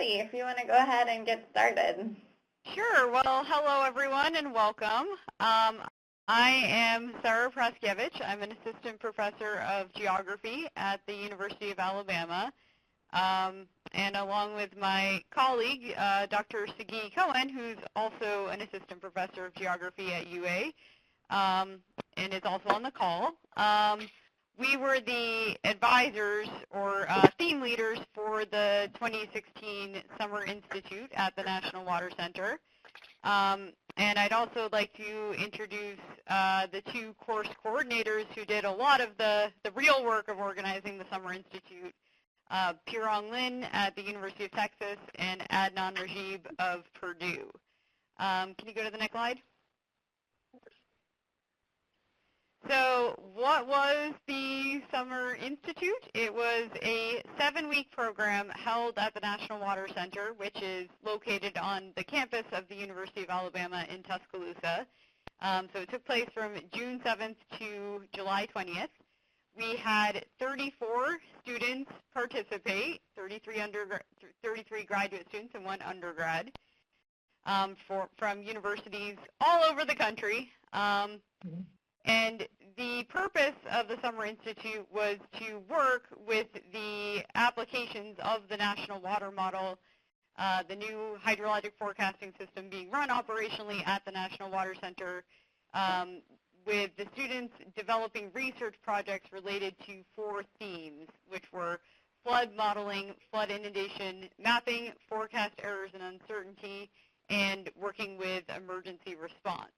if you want to go ahead and get started. Sure. Well, hello everyone and welcome. I am Sarah Praskiewicz. I'm an assistant professor of geography at the University of Alabama. And along with my colleague, Dr. Sagi Cohen, who's also an assistant professor of geography at UA, and is also on the call. We were the advisors or theme leaders for the 2016 Summer Institute at the National Water Center. And I'd also like to introduce the two course coordinators who did a lot of the real work of organizing the Summer Institute, Peirong Lin at the University of Texas and Adnan Rajib of Purdue. Can you go to the next slide? So what was the Summer Institute? It was a 7-week program held at the National Water Center, which is located on the campus of the University of Alabama in Tuscaloosa. So it took place from June 7th to July 20th. We had 34 students participate, 33 graduate students and 1 undergrad from universities all over the country. And the purpose of the Summer Institute was to work with the applications of the National Water Model, the new hydrologic forecasting system being run operationally at the National Water Center, with the students developing research projects related to 4 themes, which were flood modeling, flood inundation mapping, forecast errors and uncertainty, and working with emergency response.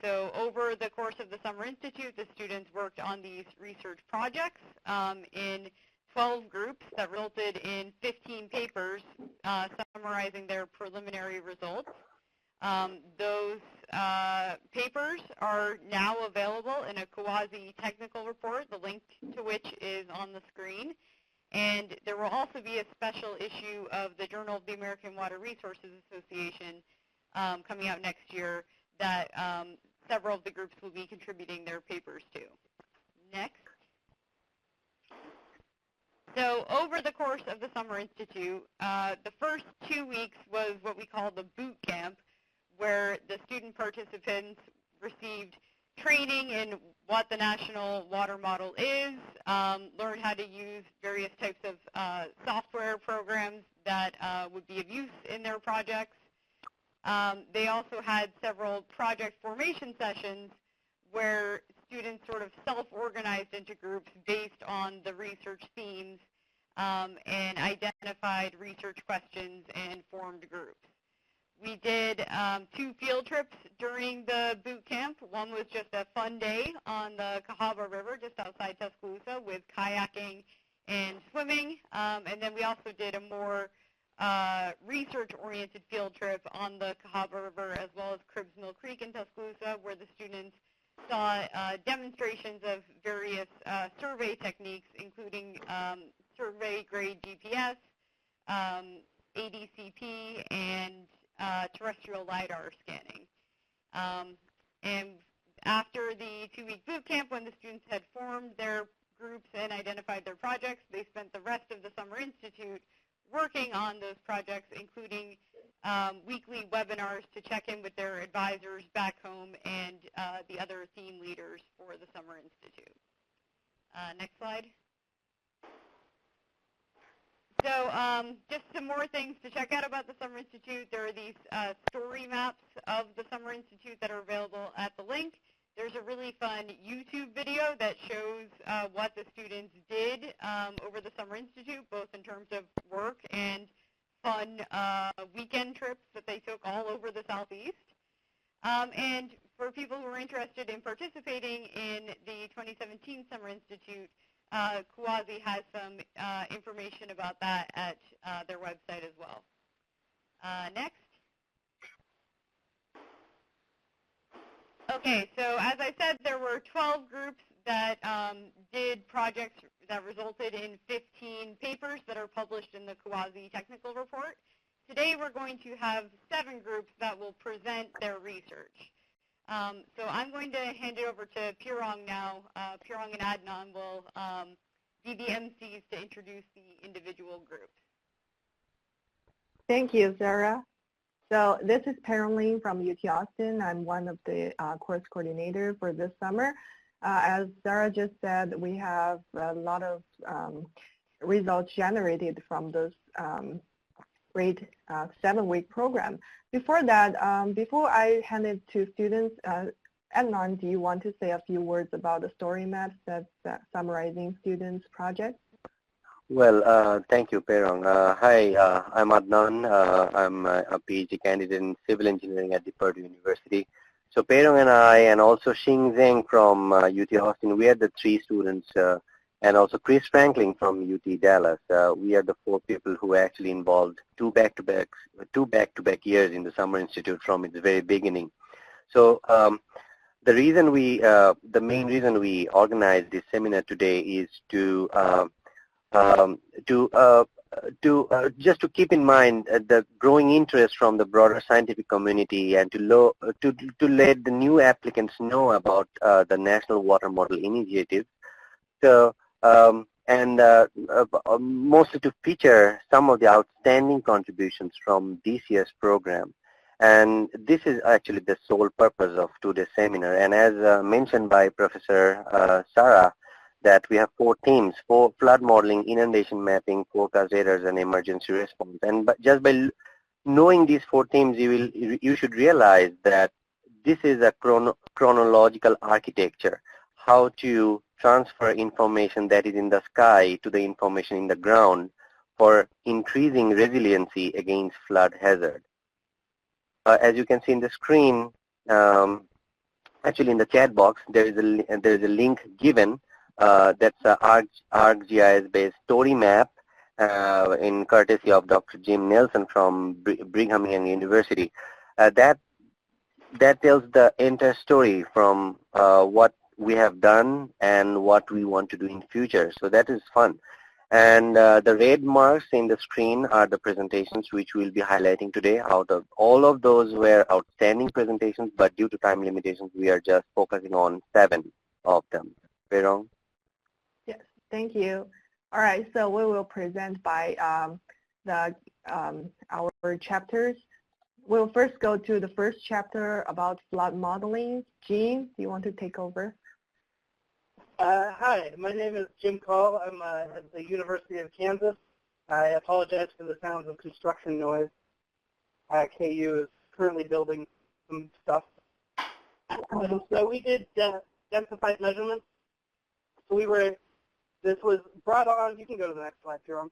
So over the course of the Summer Institute, the students worked on these research projects in 12 groups that resulted in 15 papers summarizing their preliminary results. Those papers are now available in a quasi-technical report, the link to which is on the screen. And there will also be a special issue of the Journal of the American Water Resources Association coming out next year that several of the groups will be contributing their papers to. Next. So over the course of the Summer Institute, the first 2 weeks was what we call the boot camp, where the student participants received training in what the National Water Model is, learned how to use various types of software programs that would be of use in their projects. They also had several project formation sessions where students sort of self-organized into groups based on the research themes and identified research questions and formed groups. We did 2 field trips during the boot camp. One was just a fun day on the Cahaba River just outside Tuscaloosa with kayaking and swimming. And then we also did a more research-oriented field trip on the Cahaba River as well as Cribbs Mill Creek in Tuscaloosa, where the students saw demonstrations of various survey techniques, including survey-grade GPS, ADCP, and terrestrial LiDAR scanning. And after the 2-week boot camp, when the students had formed their groups and identified their projects, they spent the rest of the Summer Institute working on those projects, including weekly webinars to check in with their advisors back home and the other theme leaders for the Summer Institute. Next slide. So just some more things to check out about the Summer Institute. There are these story maps of the Summer Institute that are available at the link. There's a really fun YouTube video that shows what the students did over the Summer Institute, both in terms of work and fun weekend trips that they took all over the Southeast. And for people who are interested in participating in the 2017 Summer Institute, Kuwazi has some information about that at their website as well. Next. Okay, so as I said, there were 12 groups that did projects that resulted in 15 papers that are published in the Kuwazi technical report. Today we're going to have 7 groups that will present their research. So I'm going to hand it over to Peirong now. Peirong and Adnan will be the MCs to introduce the individual groups. Thank you, Sarah. So this is Peirong from UT Austin. I'm one of the course coordinator for this summer. As Sarah just said, we have a lot of results generated from this great 7-week program. Before that, before I hand it to students, Adnan, do you want to say a few words about the story maps that's summarizing students' projects? Well, thank you, Peirong. Hi, I'm Adnan. I'm a PhD candidate in civil engineering at the Purdue University. So Peirong and I, and also Xing Zheng from UT Austin, we are the 3 students, and also Chris Franklin from UT Dallas. We are the 4 people who are actually involved 2 back-to-back years in the Summer Institute from its very beginning. So the main reason we organized this seminar today is just to keep in mind the growing interest from the broader scientific community, and to let the new applicants know about the National Water Model Initiative. So mostly to feature some of the outstanding contributions from this year's program. And this is actually the sole purpose of today's seminar. And as mentioned by Professor Sarah, that we have 4 themes: for flood modeling, inundation mapping, forecast radars, and emergency response. And just by knowing these 4 themes, you should realize that this is a chronological architecture, how to transfer information that is in the sky to the information in the ground for increasing resiliency against flood hazard. As you can see in the screen, actually in the chat box, there is a link given. That's a ArcGIS-based story map in courtesy of Dr. Jim Nelson from Brigham Young University. That tells the entire story from what we have done and what we want to do in future. So that is fun. And the red marks in the screen are the presentations which we'll be highlighting today. Out of all of those were outstanding presentations, but due to time limitations, we are just focusing on 7 of them. Peirong? Yes, thank you. All right, so we will present by our chapters. We'll first go to the first chapter about flood modeling. Gene, do you want to take over? Hi, my name is Jim Call. I'm at the University of Kansas. I apologize for the sounds of construction noise. KU is currently building some stuff. So we did densified measurements. So this was brought on, you can go to the next slide, Peirong.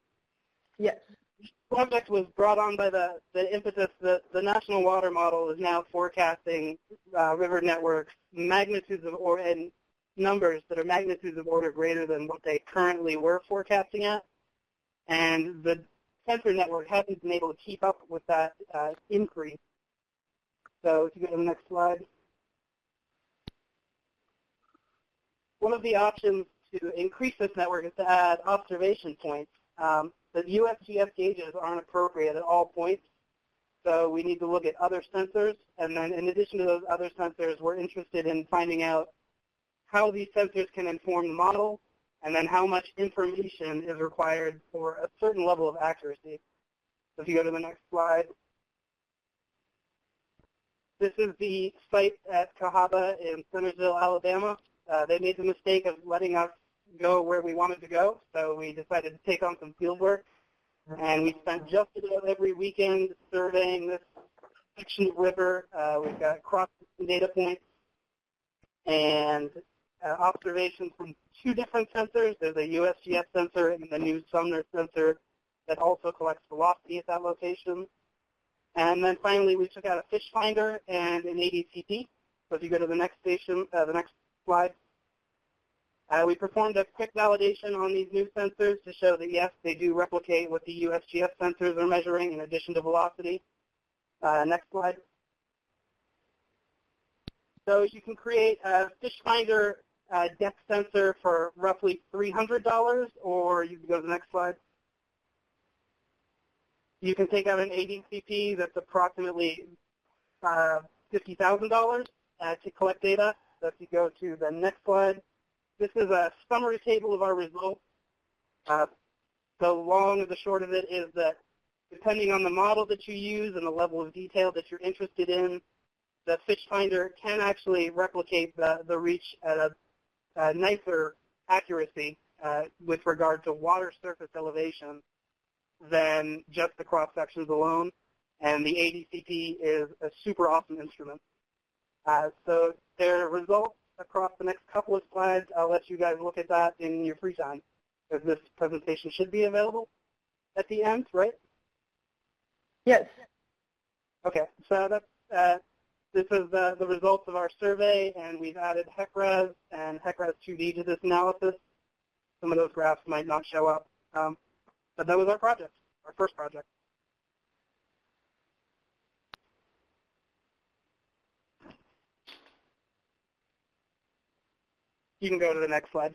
Yes. This project was brought on by the impetus that the National Water Model is now forecasting river networks magnitudes of, and numbers that are magnitudes of order greater than what they currently were forecasting at. And the sensor network hasn't been able to keep up with that increase. So if you go to the next slide. One of the options to increase this network is to add observation points. The USGS gauges aren't appropriate at all points, so we need to look at other sensors. And then in addition to those other sensors, we're interested in finding out how these sensors can inform the model, and then how much information is required for a certain level of accuracy. So if you go to the next slide. This is the site at Cahaba in Centersville, Alabama. They made the mistake of letting us go where we wanted to go, so we decided to take on some field work. And we spent just about every weekend surveying this section of river. We've got cross-section data points and observations from 2 different sensors. There's a USGS sensor and the new Sumner sensor that also collects velocity at that location. And then finally, we took out a fish finder and an ADCP. So if you go to the next the next slide. We performed a quick validation on these new sensors to show that, yes, they do replicate what the USGS sensors are measuring in addition to velocity. Next slide. So you can create a fish finder depth sensor for roughly $300, or you can go to the next slide. You can take out an ADCP that's approximately $50,000 to collect data. So if you go to the next slide, this is a summary table of our results. The long and the short of it is that depending on the model that you use and the level of detail that you're interested in, the fish finder can actually replicate the reach at a nicer accuracy with regard to water surface elevation than just the cross sections alone. And the ADCP is a super awesome instrument. So there are results across the next couple of slides. I'll let you guys look at that in your free time, because this presentation should be available at the end, right? Yes. Okay, so that's, this is the results of our survey, and we've added HEC-RAS and HEC-RAS 2D to this analysis. Some of those graphs might not show up, but that was our project, our first project. You can go to the next slide.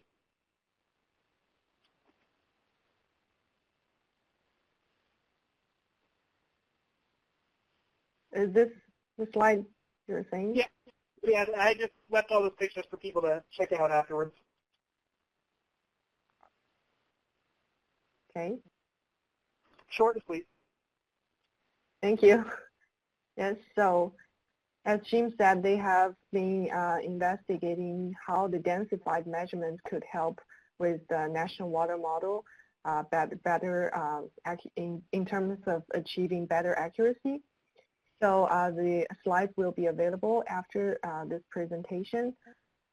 Is this the slide you're saying? Yeah. Yeah, I just left all those pictures for people to check out afterwards. Okay. Short and sweet. Thank you. Yes, so as Jim said, they have been investigating how the densified measurements could help with the national water model better in terms of achieving better accuracy. So the slides will be available after this presentation.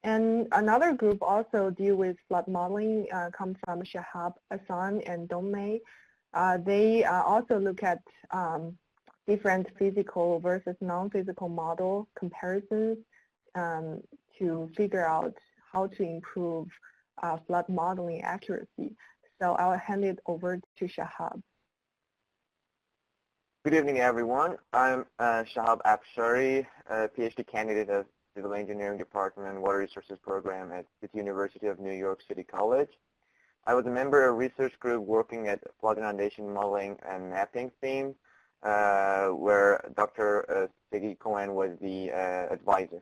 And another group also deal with flood modeling comes from Shahab, Hassan, and Dongmei. They also look at different physical versus non-physical model comparisons to figure out how to improve flood modeling accuracy. So I'll hand it over to Shahab. Good evening, everyone. I'm Shahab Afshari, a PhD candidate of Civil Engineering Department Water Resources Program at the University of New York City College. I was a member of a research group working at flood inundation modeling and mapping theme, where Dr. Siggy Cohen was the advisor.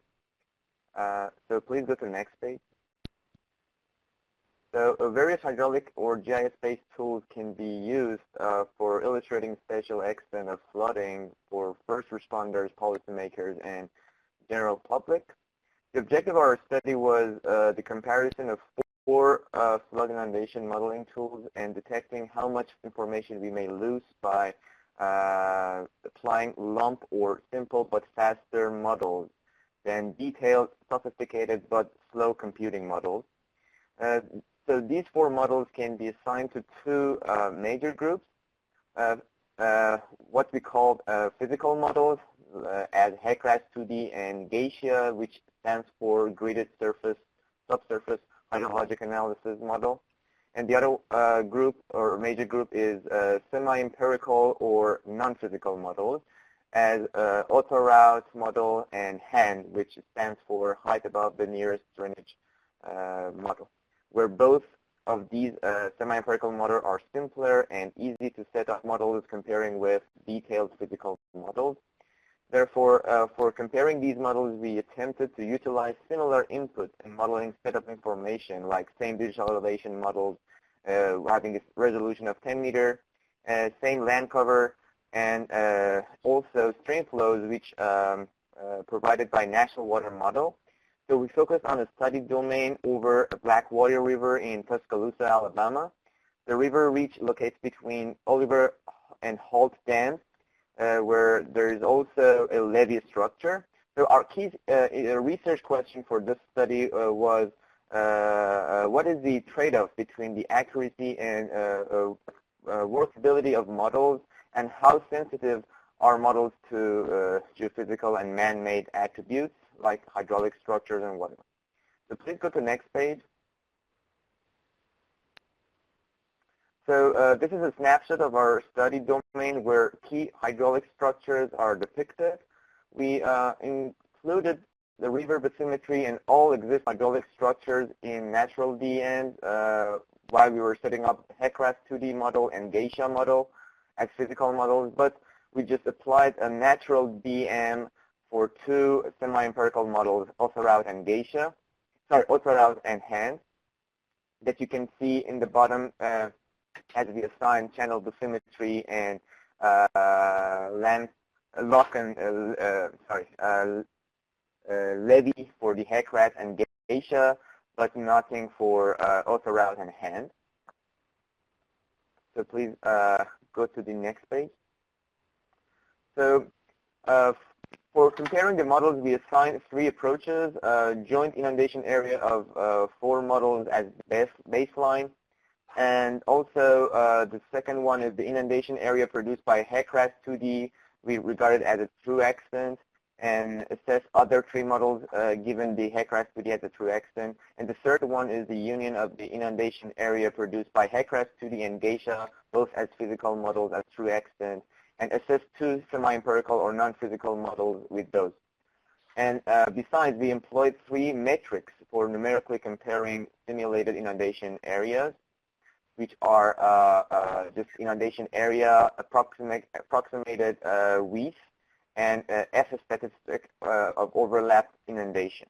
So please go to the next page. So various hydraulic or GIS-based tools can be used for illustrating spatial extent of flooding for first responders, policymakers, and general public. The objective of our study was the comparison of four flood inundation modeling tools and detecting how much information we may lose by applying lump or simple but faster models than detailed, sophisticated, but slow computing models. So these four models can be assigned to two major groups, what we call physical models as HEC-RAS 2D and Geisha, which stands for Gridded Surface Subsurface Hydrologic Analysis Model. And the other group or major group is semi-empirical or non-physical models as auto-route model and HAND, which stands for Height Above the Nearest Drainage model, where both of these semi-empirical models are simpler and easy to set up models comparing with detailed physical models. Therefore, for comparing these models, we attempted to utilize similar input and modeling setup information like same digital elevation models having a resolution of 10 meters, same land cover, and also stream flows which provided by National Water Model. So we focused on a study domain over a Blackwater River in Tuscaloosa, Alabama. The river reach locates between Oliver and Holt Dams, where there is also a levee structure. So our key research question for this study was what is the trade-off between the accuracy and workability of models, and how sensitive are models to geophysical and man-made attributes like hydraulic structures and whatnot. So please go to the next page. So this is a snapshot of our study domain where key hydraulic structures are depicted. We included the river bathymetry and all existing hydraulic structures in natural DNs while we were setting up HEC-RAS 2D model and Geisha model as physical models, but we just applied a natural DM for two semi-empirical models, auto-route and Geisha, auto-route and HAND, that you can see in the bottom as we assign channel bathymetry and levy for the haircrest and geisha, but nothing for othoraus and hand. So please go to the next page. So for comparing the models, we assigned 3 approaches: joint inundation area of 4 models as baseline, and also the second one is the inundation area produced by haircrest 2D. We regard it as a true extent, and assess other 3 models given the haircrest 2D as a true extent. And the third one is the union of the inundation area produced by haircrest 2D and geisha, both as physical models as true extent, and assess 2 semi-empirical or non-physical models with those. And besides, we employed 3 metrics for numerically comparing simulated inundation areas, which are just inundation area, approximated width, and F statistic of overlap inundation.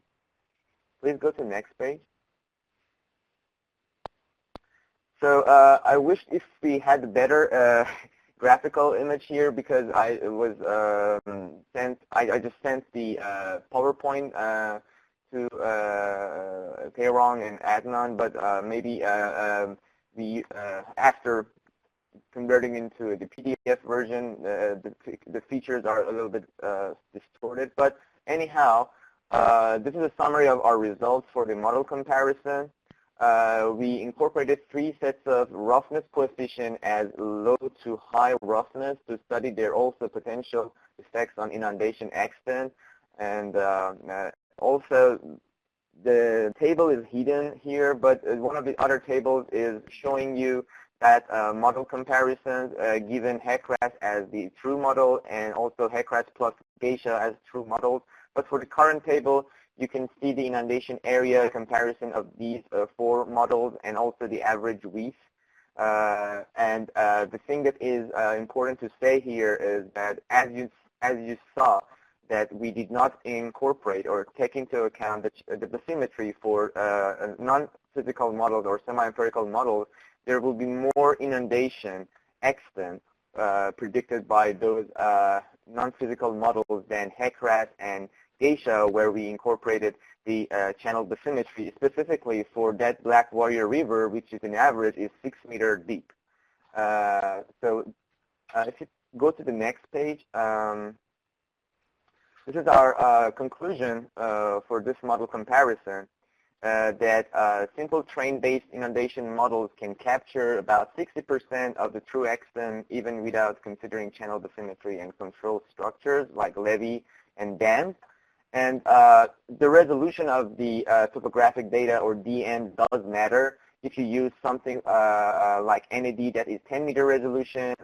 Please go to the next page. So I wish if we had a better graphical image here, because I just sent the PowerPoint to Peirong and Adnan, but maybe after converting into the PDF version, the features are a little bit distorted. But anyhow, this is a summary of our results for the model comparison. We incorporated 3 sets of roughness coefficient as low to high roughness to study their also potential effects on inundation extent. And also, the table is hidden here, but one of the other tables is showing you that model comparisons given haircrest as the true model and also haircrest plus geisha as true models. But for the current table, you can see the inundation area comparison of these 4 models and also the average width. And the thing that is important to say here is that as you saw, that we did not incorporate or take into account the bathymetry for non-physical models or semi-empirical models, there will be more inundation extent predicted by those non-physical models than haircrest and geisha, where we incorporated the channel bathymetry specifically for that Black Warrior River, which is an average is 6 meters deep. So if you go to the next page, this is our conclusion for this model comparison, that simple train-based inundation models can capture about 60% of the true extent even without considering channel bathymetry and control structures like levee and dams. And the resolution of the topographic data, or DN, does matter. If you use something like NAD that is 10-meter resolution,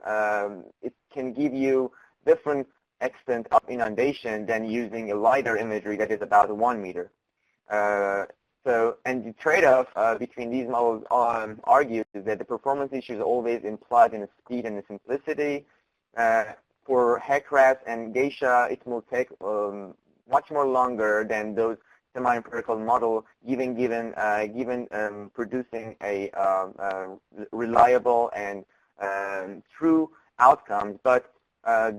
it can give you different extent of inundation than using a LiDAR imagery that is about 1 meter. And the trade-off between these models argues is that the performance issues always implied in the speed and the simplicity. For haircrest and geisha, it will take much more longer than those semi-empirical model, given producing a reliable and true outcomes. But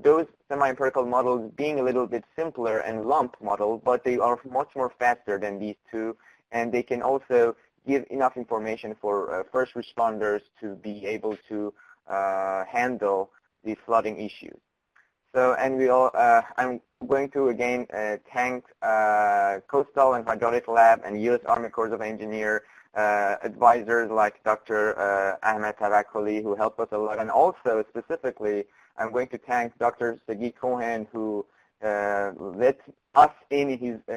those semi-empirical models being a little bit simpler and lump model, but they are much more faster than these 2, and they can also give enough information for first responders to be able to handle the flooding issues. So, and I'm going to again thank Coastal and Hydraulic Lab and U.S. Army Corps of Engineers advisors like Dr. Ahmed Tawakkoli, who helped us a lot, and also specifically I'm going to thank Dr. Sagi Cohen, who let us in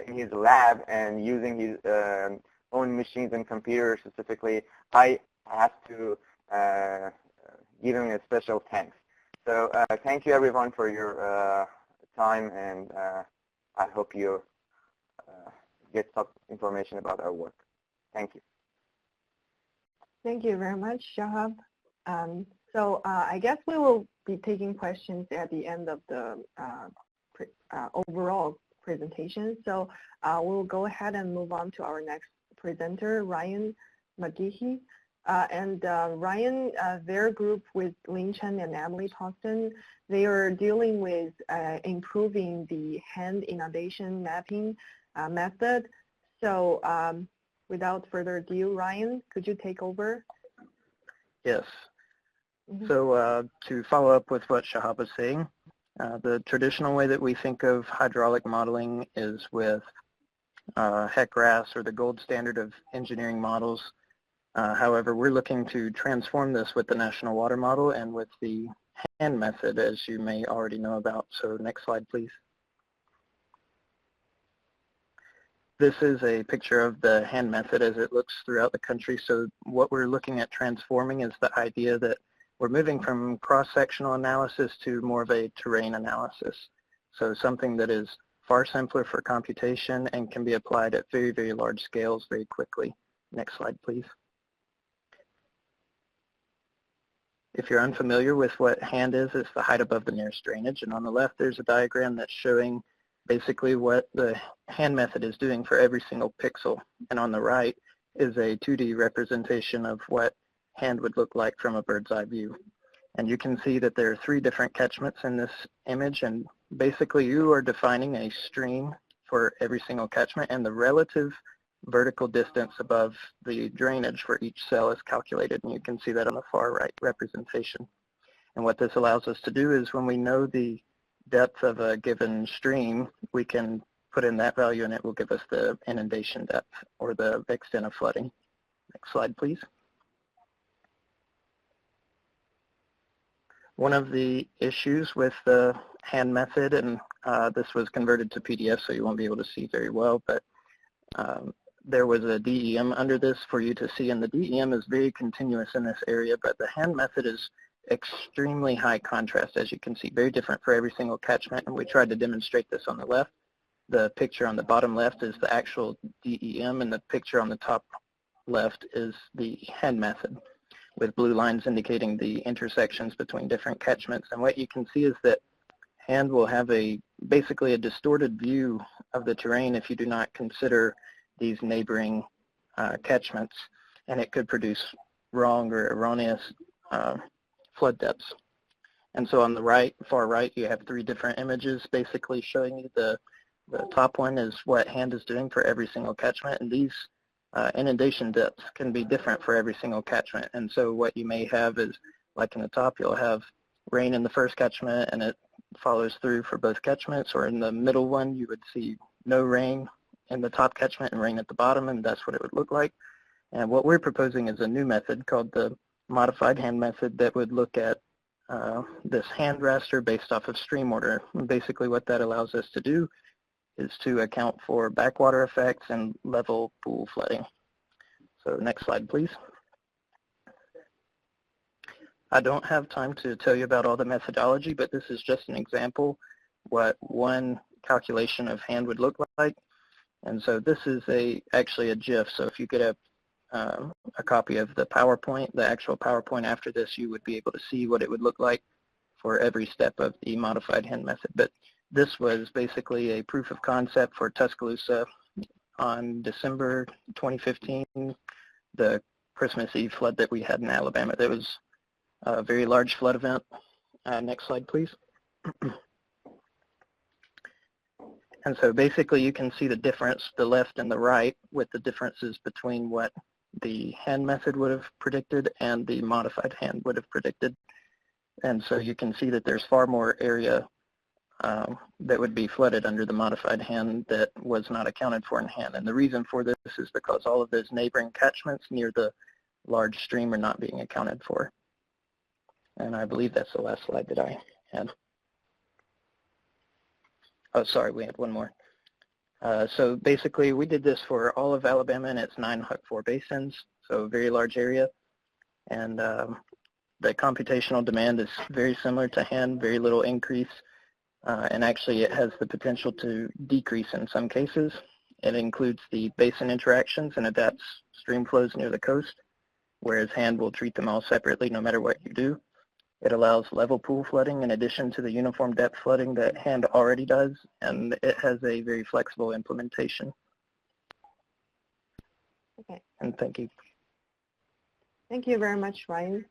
his lab and using his own machines and computers specifically. I have to give him a special thanks. So thank you everyone for your time, and I hope you get some information about our work. Thank you. Thank you very much, Shahab. So I guess we will be taking questions at the end of the overall presentation. So we'll go ahead and move on to our next presenter, Ryan McGehee. And Ryan, their group with Lin Chen and Emily Poston, they are dealing with improving the hand inundation mapping method. So without further ado, Ryan, could you take over? Yes. So to follow up with what Shahab was saying, the traditional way that we think of hydraulic modeling is with HEC-RAS, or the gold standard of engineering models. However, we're looking to transform this with the National Water Model and with the hand method, as you may already know about. So next slide, please. This is a picture of the hand method as it looks throughout the country. So what we're looking at transforming is the idea that we're moving from cross-sectional analysis to more of a terrain analysis. So something that is far simpler for computation and can be applied at very, very large scales very quickly. Next slide, please. If you're unfamiliar with what hand is, it's the height above the nearest drainage. And on the left, there's a diagram that's showing basically what the hand method is doing for every single pixel. And on the right is a 2D representation of what hand would look like from a bird's eye view. And you can see that there are 3 different catchments in this image, and basically you are defining a stream for every single catchment, and the relative vertical distance above the drainage for each cell is calculated, and you can see that on the far right representation. And what this allows us to do is when we know the depth of a given stream, we can put in that value and it will give us the inundation depth or the extent of flooding. Next slide, please. One of the issues with the hand method, and this was converted to PDF so you won't be able to see very well, but there was a DEM under this for you to see, and the DEM is very continuous in this area, but the hand method is extremely high contrast, as you can see, very different for every single catchment, and we tried to demonstrate this on the left. The picture on the bottom left is the actual DEM, and the picture on the top left is the hand method, with blue lines indicating the intersections between different catchments. And what you can see is that hand will have basically a distorted view of the terrain if you do not consider these neighboring catchments, and it could produce wrong or erroneous flood depths. And so on the right, far right, you have 3 different images basically showing you the top one is what hand is doing for every single catchment, and these inundation depths can be different for every single catchment. And so what you may have is, like in the top, you'll have rain in the first catchment and it follows through for both catchments, or in the middle one you would see no rain in the top catchment and rain at the bottom, and that's what it would look like. And what we're proposing is a new method called the modified hand method that would look at this hand raster based off of stream order. And basically what that allows us to do is to account for backwater effects and level pool flooding. So next slide, please. I don't have time to tell you about all the methodology, but this is just an example what one calculation of hand would look like. And so this is actually a GIF. So if you could have a copy of the PowerPoint, the actual PowerPoint after this, you would be able to see what it would look like for every step of the modified hand method. But this was basically a proof of concept for Tuscaloosa on December 2015, the Christmas Eve flood that we had in Alabama. There was a very large flood event. Next slide, please. And so basically you can see the difference, the left and the right, with the differences between what the hand method would have predicted and the modified hand would have predicted. And so you can see that there's far more area that would be flooded under the modified hand that was not accounted for in hand. And the reason for this is because all of those neighboring catchments near the large stream are not being accounted for. And I believe that's the last slide that I had. Oh, sorry, we had one more. So basically, we did this for all of Alabama and its 9 Huck-4 basins, so a very large area. And the computational demand is very similar to hand, very little increase. And actually, it has the potential to decrease in some cases. It includes the basin interactions and adapts stream flows near the coast, whereas hand will treat them all separately no matter what you do. It allows level pool flooding in addition to the uniform depth flooding that hand already does, and it has a very flexible implementation. Okay. And thank you. Thank you very much, Ryan.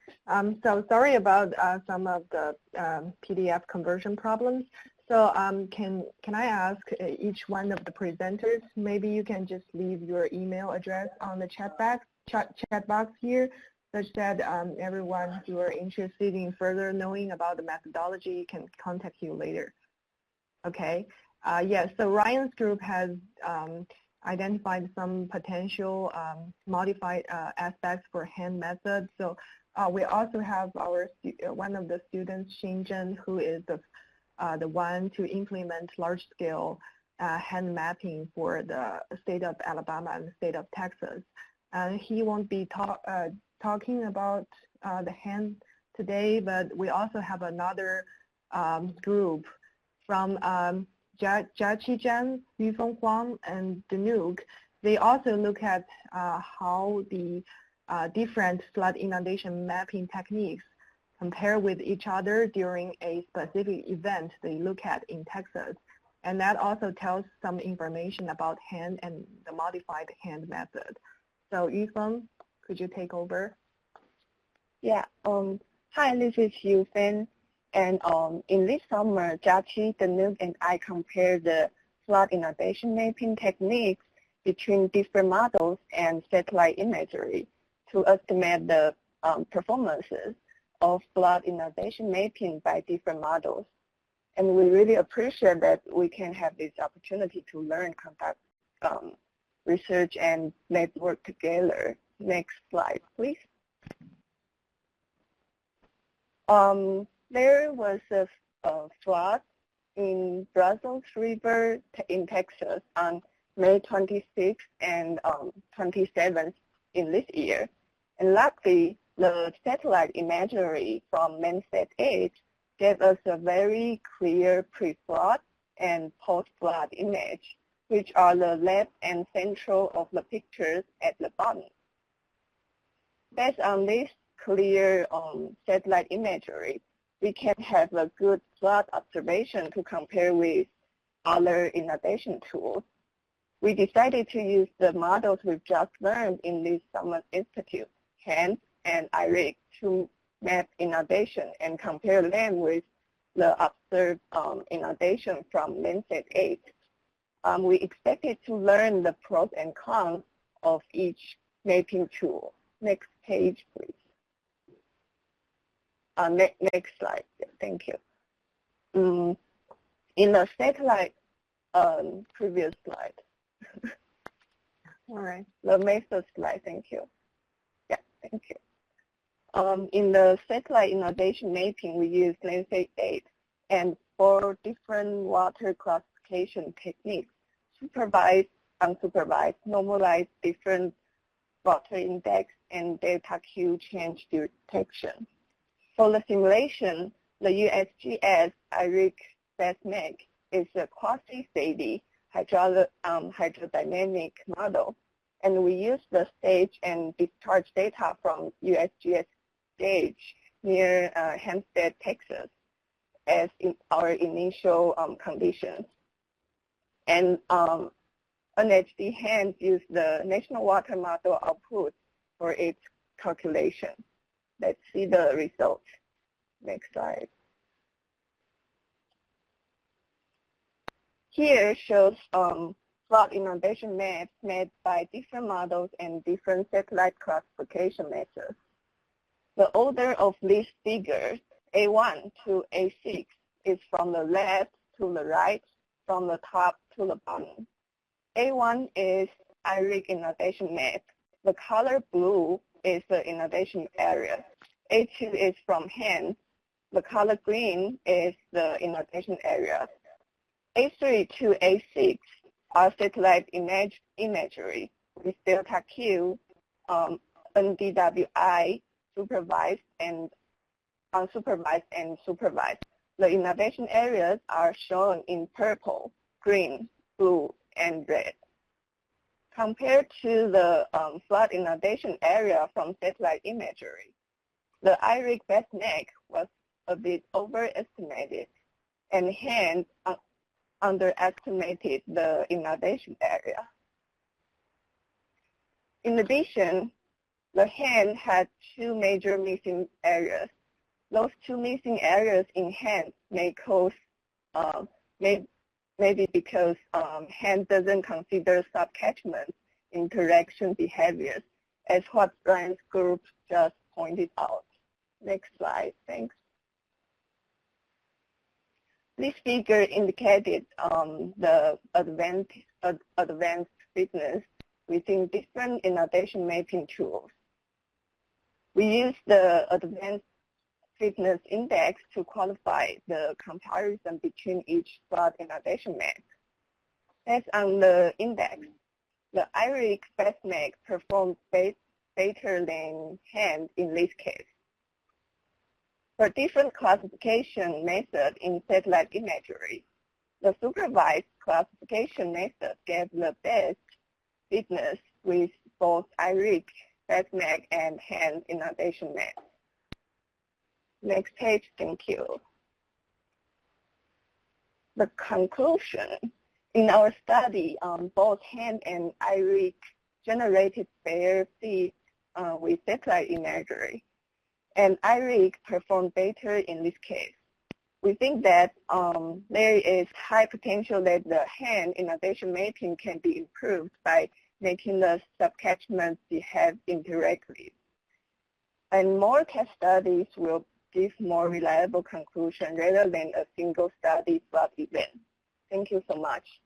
So sorry about some of the PDF conversion problems. So can I ask each one of the presenters, maybe you can just leave your email address on the chat box here, such that everyone who are interested in further knowing about the methodology can contact you later. Okay. Yes, so Ryan's group has identified some potential modified aspects for hand method. So we also have our one of the students, Xinzhen, who is the one to implement large-scale hand mapping for the state of Alabama and the state of Texas. And he won't be talking about the hand today, but we also have another group from Jia Qizhan, Yufeng Huang, and Danuk. They also look at how the different flood inundation mapping techniques compare with each other during a specific event they look at in Texas. And that also tells some information about hand and the modified hand method. So Yufeng, could you take over? Yeah. Hi, this is Yufeng. And in this summer, Jiaqi, Danuk, and I compared the flood inundation mapping techniques between different models and satellite imagery to estimate the performances of flood inundation mapping by different models. And we really appreciate that we can have this opportunity to learn, conduct research, and network together. Next slide, please. There was a flood in Brazos River in Texas on May 26th and 27th in this year. And luckily, the satellite imagery from Landsat 8 gave us a very clear pre-flood and post-flood image, which are the left and central of the pictures at the bottom. Based on this clear satellite imagery, we can have a good flood observation to compare with other inundation tools. We decided to use the models we've just learned in this Summer Institute, HAND and IRIC, to map inundation and compare them with the observed inundation from Landsat 8. We expected to learn the pros and cons of each mapping tool. Next page, please. Next slide. Thank you. In the satellite, previous slide. All right. The method slide. Thank you. Yeah, thank you. In the satellite inundation mapping, we use Landsat 8 and 4 different water classification techniques: supervised, unsupervised, normalized, different water index, and delta Q change detection. For the simulation, the USGS IRIC SESMIC is a quasi-steady hydrodynamic model, and we use the stage and discharge data from USGS stage near Hempstead, Texas, as in our initial conditions. And NHD HAND used the National Water Model output for its calculation. Let's see the results. Next slide. Here shows flood inundation maps made by different models and different satellite classification methods. The order of these figures, A1 to A6, is from the left to the right, from the top to the bottom. A1 is IRIC inundation map. The color blue is the inundation area. A2 is from HAND. The color green is the inundation area. A3 to A6 are satellite imagery with delta Q, NDWI, supervised and unsupervised and supervised. The inundation areas are shown in purple, green, blue, and red. Compared to the flood inundation area from satellite imagery, the IRIC BESNEC was a bit overestimated, and HAND underestimated the inundation area. In addition, the hand had two major missing areas. Those two missing areas in hand may cause, maybe because hand doesn't consider subcatchment interaction behaviors, as what Brian's group just pointed out. Next slide, thanks. This figure indicated the advanced fitness within different inundation mapping tools. We use the advanced fitness index to qualify the comparison between each flood inundation map. Based on the index, the IRIC fast map performed better than hand in this case. For different classification methods in satellite imagery, the supervised classification method gave the best fitness with both IRIC, FastMag, and hand inundation maps. Next page, thank you. The conclusion. In our study, both hand and IRIC generated better feeds with satellite imagery, and IRIC performed better in this case. We think that there is high potential that the hand inundation mapping can be improved by making the subcatchments behave indirectly. And more case studies will give more reliable conclusion rather than a single study flood event. Thank you so much.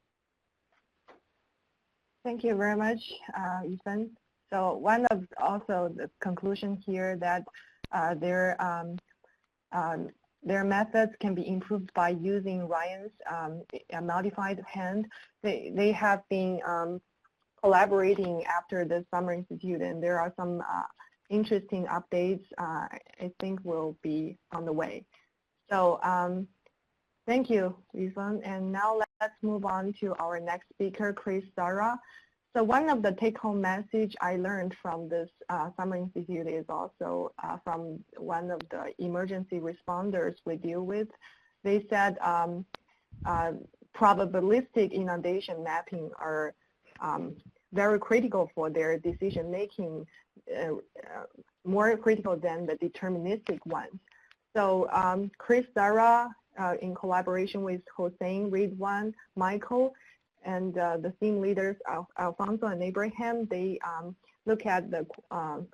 Thank you very much, Ethan. So one of also the conclusion here that their methods can be improved by using Ryan's modified hand. They have been collaborating after the Summer Institute, and there are some interesting updates I think will be on the way. So thank you, Ethan. And now let's move on to our next speaker, Chris Zara. So one of the take-home message I learned from this Summer Institute is also from one of the emergency responders we deal with. They said probabilistic inundation mapping are very critical for their decision making, more critical than the deterministic ones. So Chris Zara, in collaboration with Hossein, Ridwan, Michael, and the theme leaders, Alfonso and Abraham, they look at the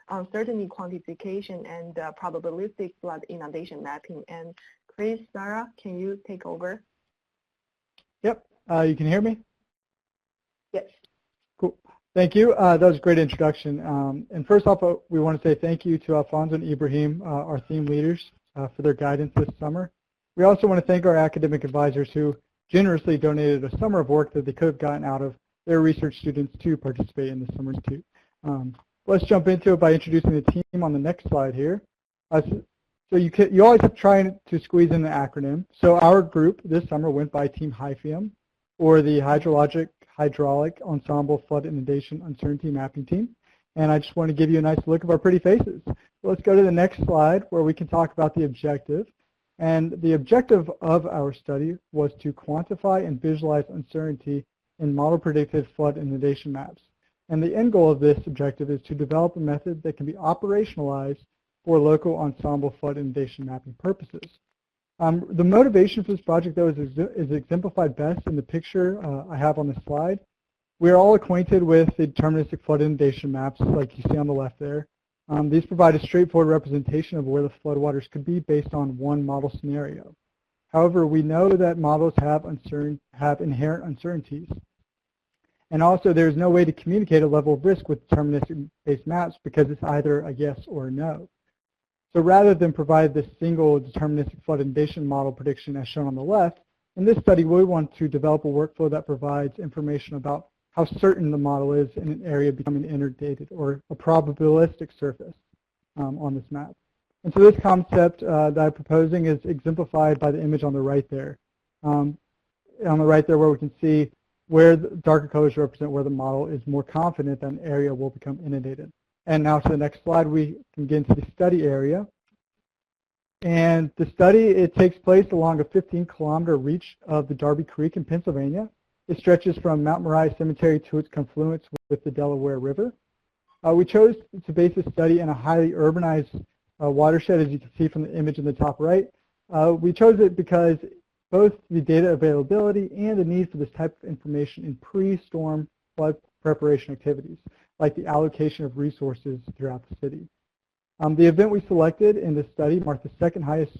uncertainty quantification and probabilistic flood inundation mapping. And Chris, Zara, can you take over? Yep, you can hear me? Yes. Cool. Thank you. That was a great introduction. And first off, we want to say thank you to Alfonso and Ibrahim, our theme leaders, for their guidance this summer. We also want to thank our academic advisors who generously donated a summer of work that they could have gotten out of their research students to participate in the Summer Institute. Let's jump into it by introducing the team on the next slide here. So you always have to try to squeeze in the acronym. So our group this summer went by Team HYPHIUM, or the Hydraulic Ensemble Flood Inundation Uncertainty Mapping Team. And I just want to give you a nice look of our pretty faces. So let's go to the next slide where we can talk about the objective. And the objective of our study was to quantify and visualize uncertainty in model predicted flood inundation maps. And the end goal of this objective is to develop a method that can be operationalized for local ensemble flood inundation mapping purposes. The motivation for this project, though, is exemplified best in the picture I have on the slide. We are all acquainted with the deterministic flood inundation maps, like you see on the left there. These provide a straightforward representation of where the floodwaters could be based on one model scenario. However, we know that models have inherent uncertainties. And also, there's no way to communicate a level of risk with deterministic-based maps because it's either a yes or a no. So rather than provide this single deterministic flood inundation model prediction as shown on the left, in this study we want to develop a workflow that provides information about how certain the model is in an area becoming inundated, or a probabilistic surface on this map. And so this concept that I'm proposing is exemplified by the image on the right there. On the right there where we can see where the darker colors represent where the model is more confident that an area will become inundated. And now to the next slide, we can get into the study area. And the study, it takes place along a 15-kilometer reach of the Darby Creek in Pennsylvania. It stretches from Mount Moriah Cemetery to its confluence with the Delaware River. We chose to base this study in a highly urbanized watershed, as you can see from the image in the top right. We chose it because both the data availability and the need for this type of information in pre-storm flood preparation activities, like the allocation of resources throughout the city. The event we selected in this study marked the second highest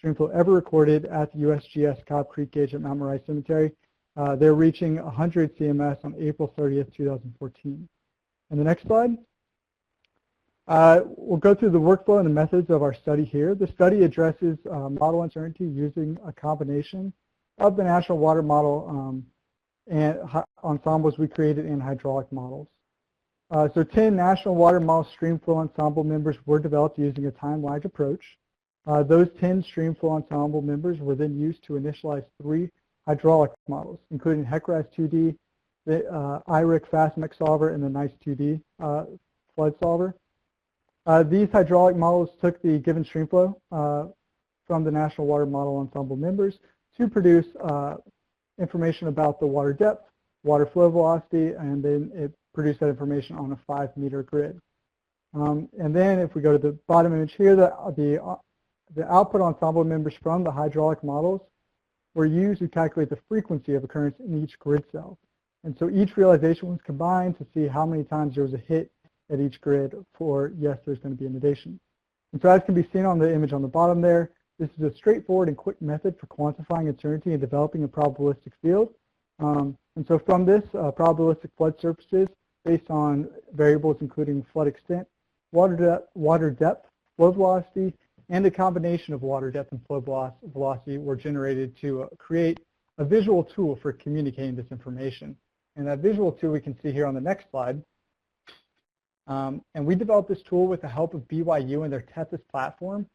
streamflow ever recorded at the USGS Cobb Creek Gauge at Mount Moriah Cemetery. They're reaching 100 CMS on April 30th, 2014. And the next slide. We'll go through the workflow and the methods of our study here. The study addresses model uncertainty using a combination of the National Water Model and ensembles we created in hydraulic models. So 10 National Water Model Streamflow Ensemble members were developed using a time-lagged approach. Those 10 Streamflow Ensemble members were then used to initialize 3 hydraulic models, including HECRAS 2D, the IRIC FastMech solver, and the NICE 2D flood solver. These hydraulic models took the given streamflow from the National Water Model Ensemble members to produce information about the water depth, water flow velocity, and then it produced that information on a 5-meter grid. And then if we go to the bottom image here, the output ensemble members from the hydraulic models were used to calculate the frequency of occurrence in each grid cell. And so each realization was combined to see how many times there was a hit at each grid for, yes, there's going to be inundation. And so as can be seen on the image on the bottom there, this is a straightforward and quick method for quantifying uncertainty and developing a probabilistic field. And so from this, probabilistic flood surfaces based on variables including flood extent, water depth, flow velocity, and a combination of water depth and flow velocity were generated to create a visual tool for communicating this information. And that visual tool we can see here on the next slide. And we developed this tool with the help of BYU and their Tethys platform.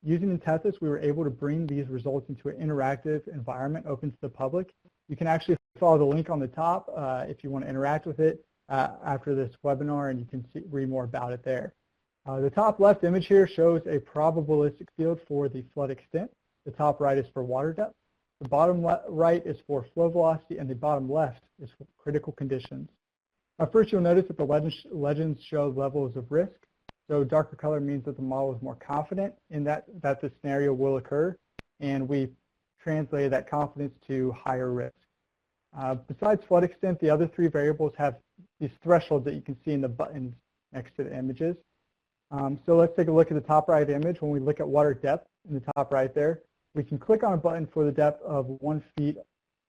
Using the Tethys, we were able to bring these results into an interactive environment open to the public. You can actually follow the link on the top if you want to interact with it after this webinar, and you can read more about it there. The top left image here shows a probabilistic field for the flood extent. The top right is for water depth. The bottom right is for flow velocity, and the bottom left is for critical conditions. First, you'll notice that the legends show levels of risk. So darker color means that the model is more confident in that the scenario will occur, and we translated that confidence to higher risk. Besides flood extent, the other 3 variables have these thresholds that you can see in the buttons next to the images. So let's take a look at the top right image. When we look at water depth in the top right there, we can click on a button for the depth of 1 foot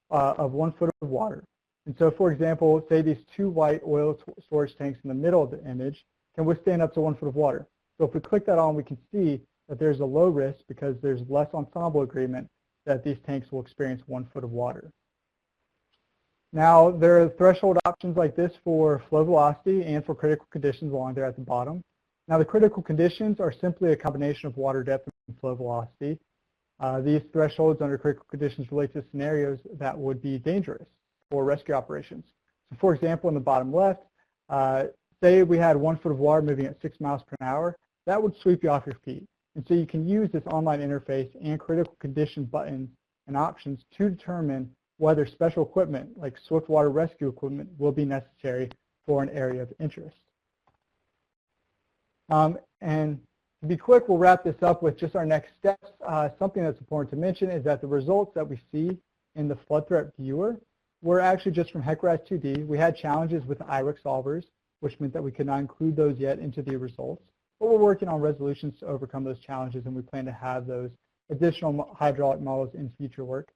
of water. And so, for example, say these 2 white oil storage tanks in the middle of the image can withstand up to 1 foot of water. So if we click that on, we can see that there's a low risk because there's less ensemble agreement that these tanks will experience 1 foot of water. Now, there are threshold options like this for flow velocity and for critical conditions along there at the bottom. Now, the critical conditions are simply a combination of water depth and flow velocity. These thresholds under critical conditions relate to scenarios that would be dangerous for rescue operations. So, for example, in the bottom left, say we had 1 foot of water moving at 6 miles per hour, that would sweep you off your feet. And so you can use this online interface and critical condition buttons and options to determine whether special equipment like swift water rescue equipment will be necessary for an area of interest. And to be quick, we'll wrap this up with just our next steps. Something that's important to mention is that the results that we see in the flood threat viewer were actually just from HECRAS 2D. We had challenges with IRIC solvers, which meant that we could not include those yet into the results. But we're working on resolutions to overcome those challenges, and we plan to have those additional hydraulic models in future work.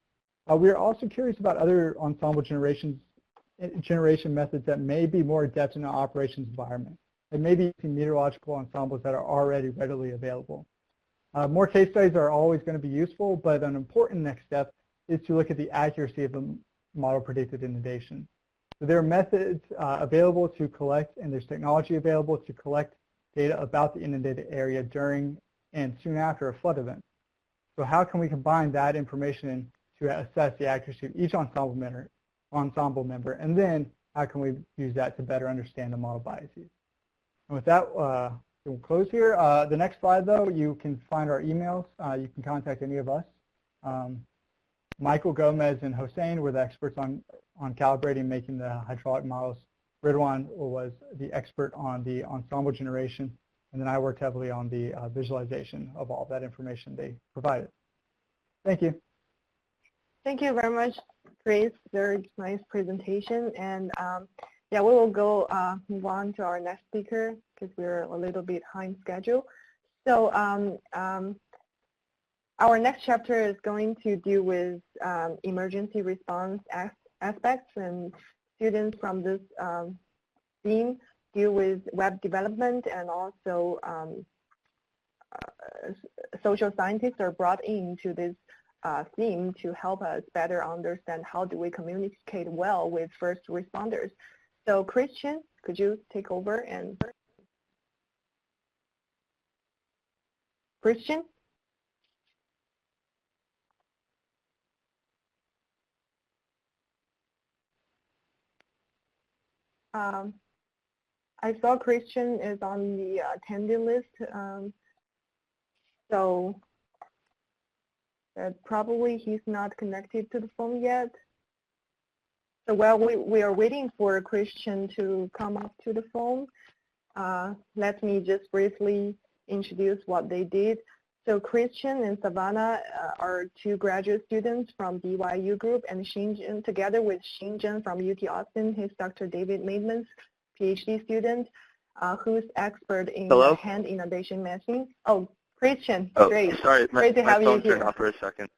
We are also curious about other ensemble generation methods that may be more adept in an operations environment, and maybe meteorological ensembles that are already readily available. More case studies are always going to be useful, but an important next step is to look at the accuracy of the model predicted inundation. So there are methods available to collect, and there's technology available to collect data about the inundated area during and soon after a flood event. So how can we combine that information to assess the accuracy of each ensemble member, and then how can we use that to better understand the model biases? And with that, we'll close here. The next slide, though, you can find our emails. You can contact any of us. Michael, Gomez, and Hossein were the experts on calibrating and making the hydraulic models Ridwan was the expert on the ensemble generation, and then I worked heavily on the visualization of all that information they provided. Thank you. Thank you very much, Chris. Very nice presentation. And yeah, we will go move on to our next speaker because we're a little bit behind schedule. So our next chapter is going to deal with emergency response aspects, and students from this theme deal with web development, and also social scientists are brought into this theme to help us better understand how do we communicate well with first responders. So Christian, could you take over? And Christian? I saw Christian is on the attendee list, so probably he's not connected to the phone yet. So while we are waiting for Christian to come up to the phone, let me just briefly introduce what they did. So Christian and Savannah are two graduate students from BYU group, and Xinjian, together with Xinjian from UT Austin, he's Dr. David Maidman's PhD student, who's expert in hand innovation mapping. Oh, Christian, great. Sorry, great to have you here. Turned off for a second.